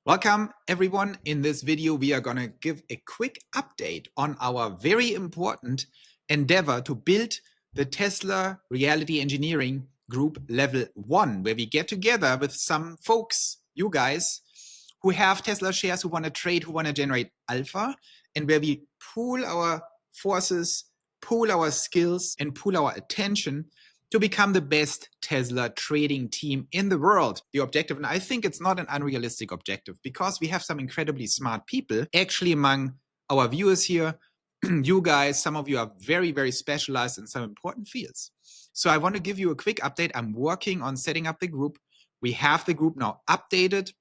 Welcome everyone. In this video, we are going to give a quick update on our very important endeavor to build the Tesla Reality Engineering Group Level 1, where we get together with some folks, you guys, who have Tesla shares, who want to trade, who want to generate alpha, and where we pool our forces, pool our skills, and pool our attention to become the best Tesla trading team in the world. The objective, and I think it's not an unrealistic objective because we have some incredibly smart people actually among our viewers here. You guys, some of you are very, very specialized in some important fields. So I want to give you a quick update. I'm working on setting up the group. We have the group now updated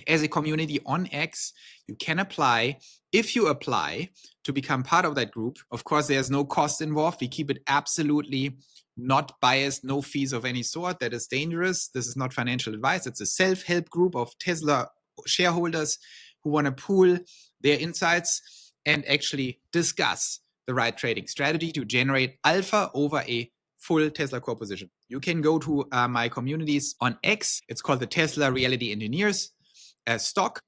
as a community on X. You can apply. If you apply to become part of that group, of course, there's no cost involved. We keep it absolutely not biased, no fees of any sort. That is dangerous. This is not financial advice. It's a self-help group of Tesla shareholders who want to pool their insights and actually discuss the right trading strategy to generate alpha over a full Tesla core position. You can go to my communities on X. It's called the Tesla Reality Engineers stock.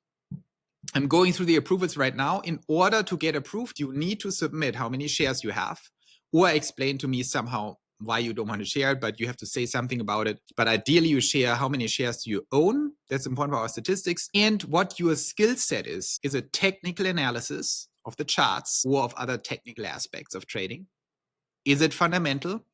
I'm going through the approvals right now. In order to get approved, you need to submit how many shares you have or explain to me somehow why you don't want to share it, but you have to say something about it. But ideally, you share how many shares do you own. That's important for our statistics. And what your skill set is a technical analysis of the charts or of other technical aspects of trading. Is it fundamental?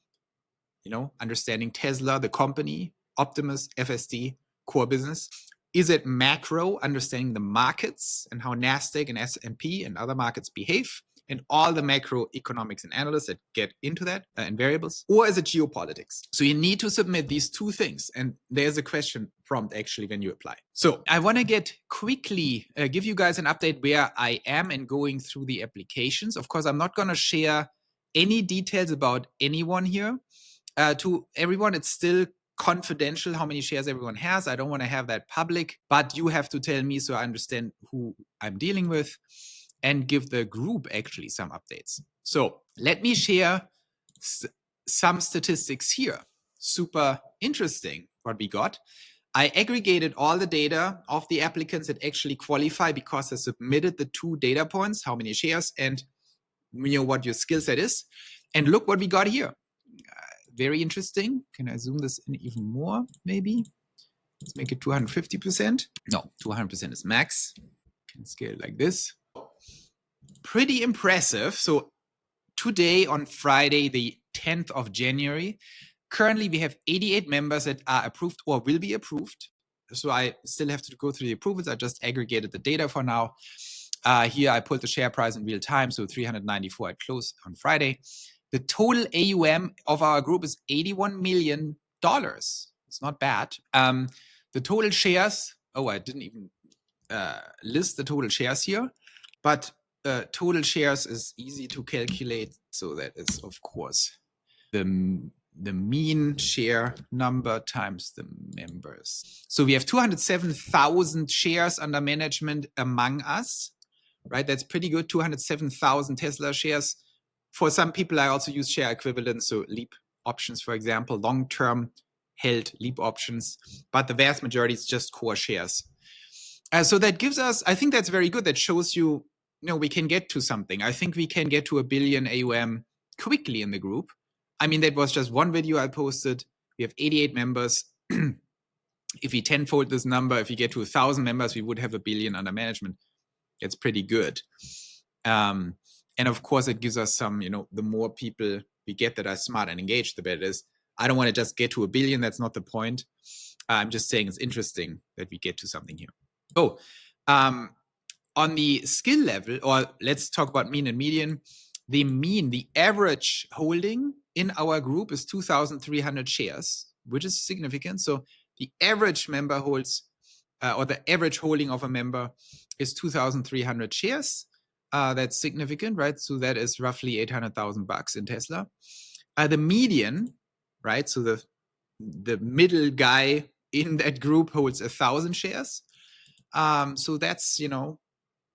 Understanding Tesla, the company, Optimus, FSD, core business. Is it macro, understanding the markets and how NASDAQ and S&P and other markets behave and all the macroeconomics and analysts that get into that and variables? Or is it geopolitics? So you need to submit these two things. And there's a question prompt actually when you apply. So I want to get quickly, give you guys an update where I am and going through the applications. Of course, I'm not going to share any details about anyone here. To everyone, it's still confidential how many shares everyone has. I don't want to have that public, but you have to tell me so I understand who I'm dealing with and give the group actually some updates. So let me share some statistics here. Super interesting what we got. I aggregated all the data of the applicants that actually qualify because they submitted the two data points, how many shares and what your skill set is. And look what we got here. Very interesting. Can I zoom this in even more, maybe? Let's make it 250%. No, 200% is max. Can scale it like this. Pretty impressive. So today on Friday, the 10th of January, currently we have 88 members that are approved or will be approved. So I still have to go through the approvals. I just aggregated the data for now. Here I pulled the share price in real time. So 394 at close on Friday. The total AUM of our group is $81 million. It's not bad. The total shares, I didn't even list the total shares here, but total shares is easy to calculate. So that is, of course, the mean share number times the members. So we have 207,000 shares under management among us, right? That's pretty good, 207,000 Tesla shares. For some people, I also use share equivalents, so LEAP options, for example, long-term held LEAP options, but the vast majority is just core shares. So that gives us, I think that's very good. That shows you, we can get to something. I think we can get to 1 billion AUM quickly in the group. I mean, that was just one video I posted. We have 88 members. If we tenfold this number, if we get to 1,000 members, we would have 1 billion under management. That's pretty good. And of course, it gives us some, the more people we get that are smart and engaged, the better it is. I don't want to just get to 1 billion. That's not the point. I'm just saying it's interesting that we get to something here. Oh, on the skill level, or let's talk about mean and median. The average holding in our group is 2,300 shares, which is significant. So the average member holds, or the average holding of a member is 2,300 shares. That's significant, right? So that is roughly $800,000 in Tesla. The median, right? So the middle guy in that group holds 1,000 shares. So that's,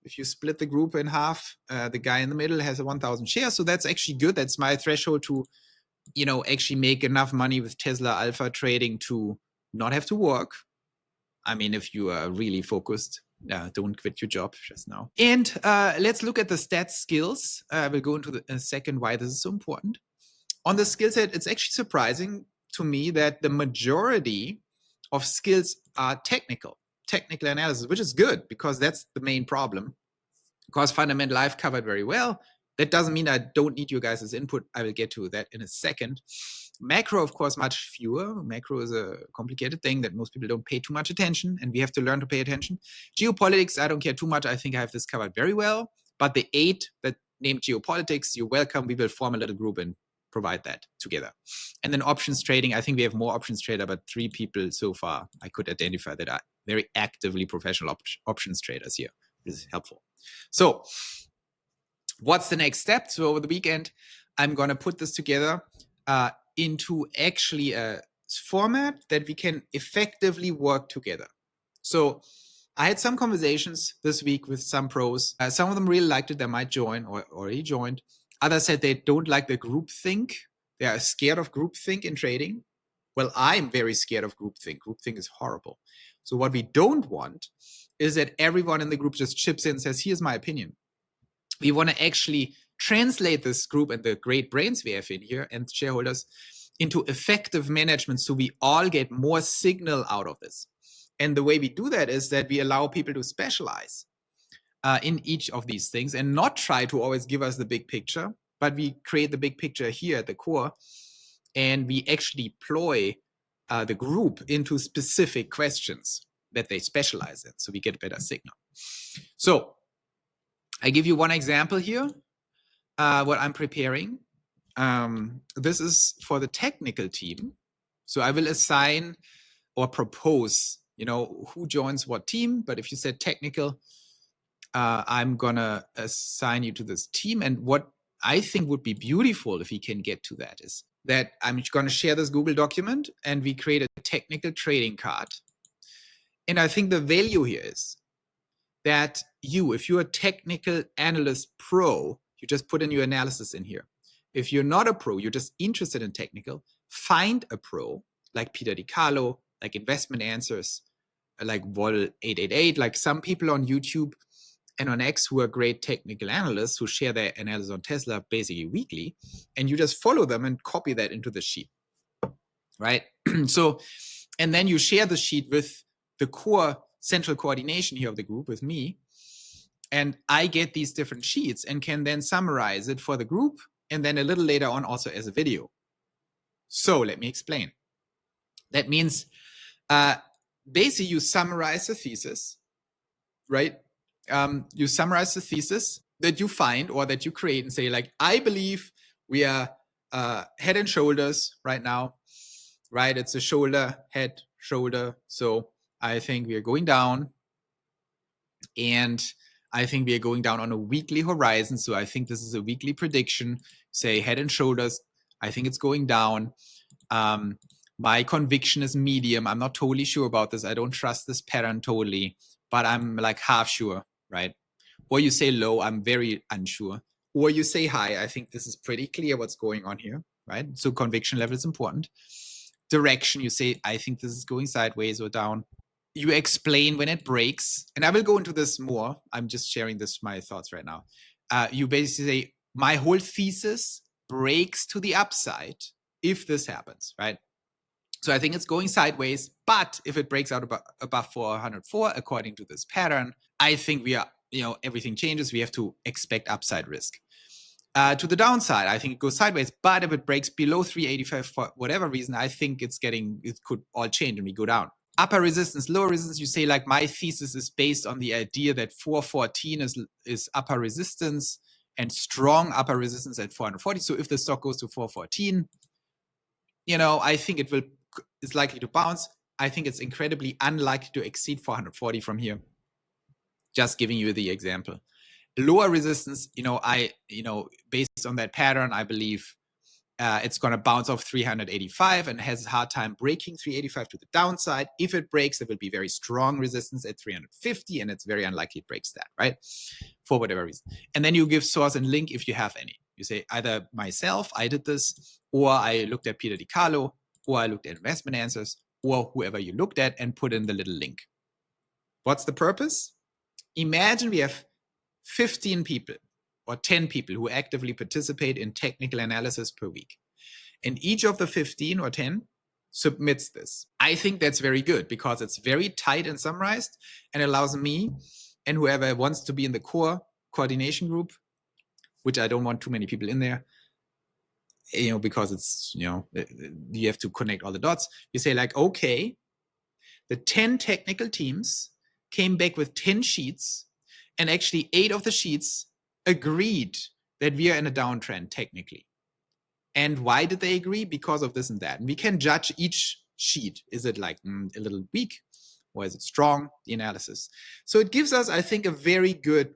if you split the group in half, the guy in the middle has 1,000 shares. So that's actually good. That's my threshold to, actually make enough money with Tesla Alpha trading to not have to work. I mean, if you are really focused, don't quit your job just now. And let's look at the stats skills. We'll go into a second why this is so important. On the skill set, it's actually surprising to me that the majority of skills are technical analysis, which is good because that's the main problem. Because fundamental I've covered very well. That doesn't mean I don't need you guys' input. I will get to that in a second. Macro, of course, much fewer. Macro is a complicated thing that most people don't pay too much attention, and we have to learn to pay attention. Geopolitics, I don't care too much. I think I have this covered very well. But the 8 that named Geopolitics, you're welcome. We will form a little group and provide that together. And then options trading, I think we have more options trader, but 3 people so far I could identify that are very actively professional options traders here. This is helpful. So what's the next step? So over the weekend, I'm going to put this together into actually a format that we can effectively work together. So I had some conversations this week with some pros. Some of them really liked it. They might join or already joined. Others said they don't like the group think. They are scared of group think in trading. Well, I'm very scared of group think. Group think is horrible. So what we don't want is that everyone in the group just chips in and says, here's my opinion. We want to actually translate this group and the great brains we have in here and shareholders into effective management so we all get more signal out of this. And the way we do that is that we allow people to specialize in each of these things and not try to always give us the big picture, but we create the big picture here at the core and we actually deploy the group into specific questions that they specialize in so we get better signal. So I give you one example here, what I'm preparing. This is for the technical team. So I will assign or propose, who joins what team. But if you said technical, I'm going to assign you to this team. And what I think would be beautiful if we can get to that is that I'm going to share this Google document and we create a technical trading card. And I think the value here is that if you're a technical analyst pro, you just put in your analysis in here. If you're not a pro, you're just interested in technical, find a pro like Peter DiCarlo, like Investment Answers, like Vol888, like some people on YouTube and on X who are great technical analysts who share their analysis on Tesla basically weekly, and you just follow them and copy that into the sheet, right? So, and then you share the sheet with the core central coordination here of the group with me, and I get these different sheets and can then summarize it for the group, and then a little later on also as a video. So let me explain. That means basically you summarize the thesis, right? You summarize the thesis that you find or that you create and say, like, I believe we are head and shoulders right now, right? It's a shoulder, head, shoulder. So I think we are going down, and I think we are going down on a weekly horizon. So I think this is a weekly prediction. Say head and shoulders, I think it's going down. My conviction is medium. I'm not totally sure about this. I don't trust this pattern totally, but I'm like half sure, right? Or you say low, I'm very unsure. Or you say high, I think this is pretty clear what's going on here, right? So conviction level is important. Direction, you say, I think this is going sideways or down. You explain when it breaks, and I will go into this more. I'm just sharing my thoughts right now. You basically say, my whole thesis breaks to the upside if this happens, right? So I think it's going sideways, but if it breaks out above 404, according to this pattern, I think we are, everything changes. We have to expect upside risk. To the downside, I think it goes sideways, but if it breaks below 385 for whatever reason, I think it could all change and we go down. Upper resistance, lower resistance, you say, like, my thesis is based on the idea that 414 is upper resistance and strong upper resistance at 440. So if the stock goes to 414, I think it's likely to bounce. I think it's incredibly unlikely to exceed 440 from here. Just giving you the example. Lower resistance, based on that pattern, I believe it's going to bounce off 385 and has a hard time breaking 385 to the downside. If it breaks, there will be very strong resistance at 350, and it's very unlikely it breaks that, right? For whatever reason. And then you give source and link if you have any. You say either myself, I did this, or I looked at Peter DiCarlo, or I looked at Investment Answers, or whoever you looked at, and put in the little link. What's the purpose? imagine we have 15 people or 10 people who actively participate in technical analysis per week. And each of the 15 or 10 submits this. I think that's very good because it's very tight and summarized and allows me and whoever wants to be in the core coordination group, which I don't want too many people in there, because it's, you have to connect all the dots. You say like, okay, the 10 technical teams came back with 10 sheets, and actually 8 of the sheets agreed that we are in a downtrend technically. And why did they agree? Because of this and that. And we can judge each sheet. Is it like a little weak or is it strong? The analysis. So it gives us, I think, a very good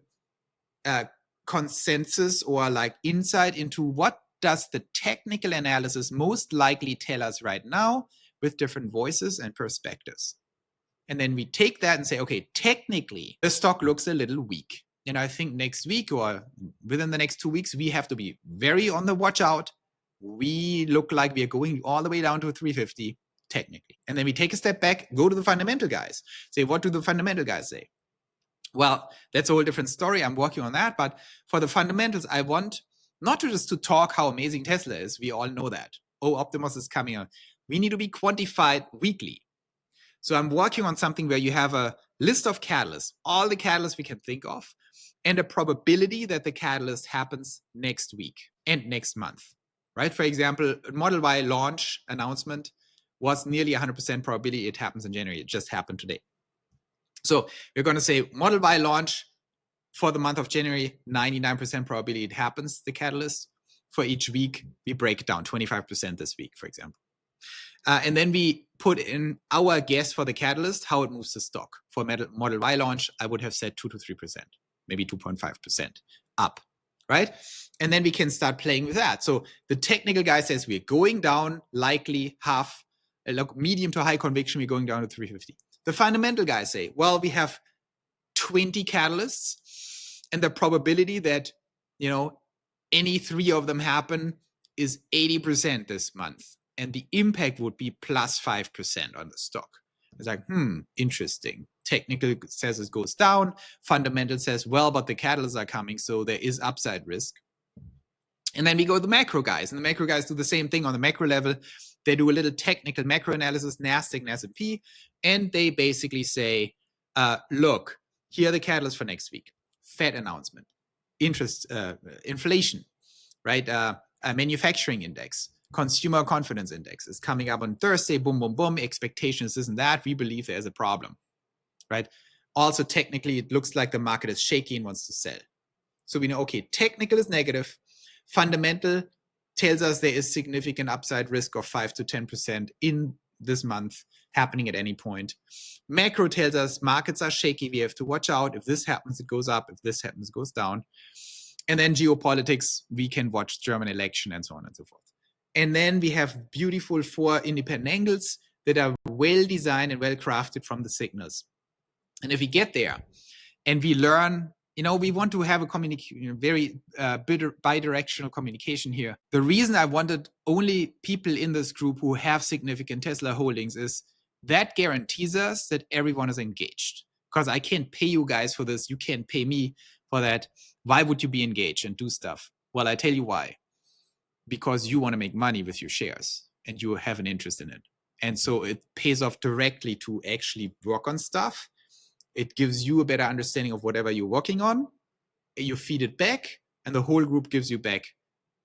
consensus or like insight into what does the technical analysis most likely tell us right now with different voices and perspectives. And then we take that and say, okay, technically the stock looks a little weak. And I think next week or within the next 2 weeks, we have to be very on the watch out. We look like we are going all the way down to 350 technically. And then we take a step back, go to the fundamental guys, say, what do the fundamental guys say? Well, that's a whole different story. I'm working on that. But for the fundamentals, I want not just to talk how amazing Tesla is. We all know that. Oh, Optimus is coming out. We need to be quantified weekly. So I'm working on something where you have a list of catalysts, all the catalysts we can think of, and a probability that the catalyst happens next week and next month, right? For example, Model Y launch announcement was nearly 100% probability it happens in January. It just happened today. So we're going to say Model Y launch for the month of January, 99% probability it happens, the catalyst. For each week, we break it down, 25% this week, for example. And then we put in our guess for the catalyst, how it moves the stock. For Model Y launch, I would have said 2 to 3%, maybe 2.5% up, right? And then we can start playing with that. So the technical guy says we're going down, likely half, medium to high conviction, we're going down to 350. The fundamental guys say, well, we have 20 catalysts, and the probability that, any 3 of them happen is 80% this month. And the impact would be plus 5% on the stock. It's like, interesting. Technical says it goes down. Fundamental says, well, but the catalysts are coming, so there is upside risk. And then we go to the macro guys. And the macro guys do the same thing on the macro level. They do a little technical macro analysis, NASDAQ and S&P. And they basically say, look, here are the catalysts for next week. Fed announcement, inflation, right? Manufacturing index. Consumer confidence index is coming up on Thursday. Boom, boom, boom. Expectations, this and that. We believe there's a problem, right? Also, technically, it looks like the market is shaky and wants to sell. So we know, okay, technical is negative. Fundamental tells us there is significant upside risk of 5 to 10% in this month happening at any point. Macro tells us markets are shaky. We have to watch out. If this happens, it goes up. If this happens, it goes down. And then geopolitics, we can watch German election and so on and so forth. And then we have beautiful 4 independent angles that are well designed and well crafted from the signals. And if we get there and we learn, we want to have a very bidirectional communication here. The reason I wanted only people in this group who have significant Tesla holdings is that guarantees us that everyone is engaged. Because I can't pay you guys for this. You can't pay me for that. Why would you be engaged and do stuff? Well, I tell you why. Because you want to make money with your shares and you have an interest in it. And so it pays off directly to actually work on stuff. It gives you a better understanding of whatever you're working on. You feed it back and the whole group gives you back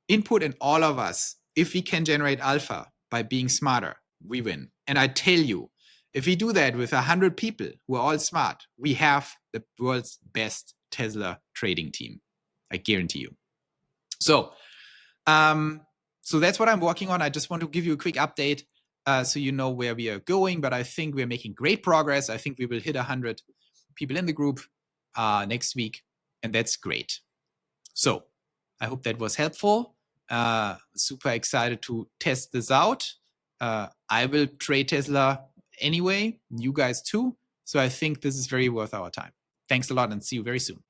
input. And all of us, if we can generate alpha by being smarter, we win. And I tell you, if we do that with 100 people who are all smart, we have the world's best Tesla trading team. I guarantee you. So that's what I'm working on. I just want to give you a quick update so you know where we are going, but I think we're making great progress. I think we will hit 100 people in the group next week, and that's great. So I hope that was helpful. Super excited to test this out. I will trade Tesla anyway, you guys too. So I think this is very worth our time. Thanks a lot and see you very soon.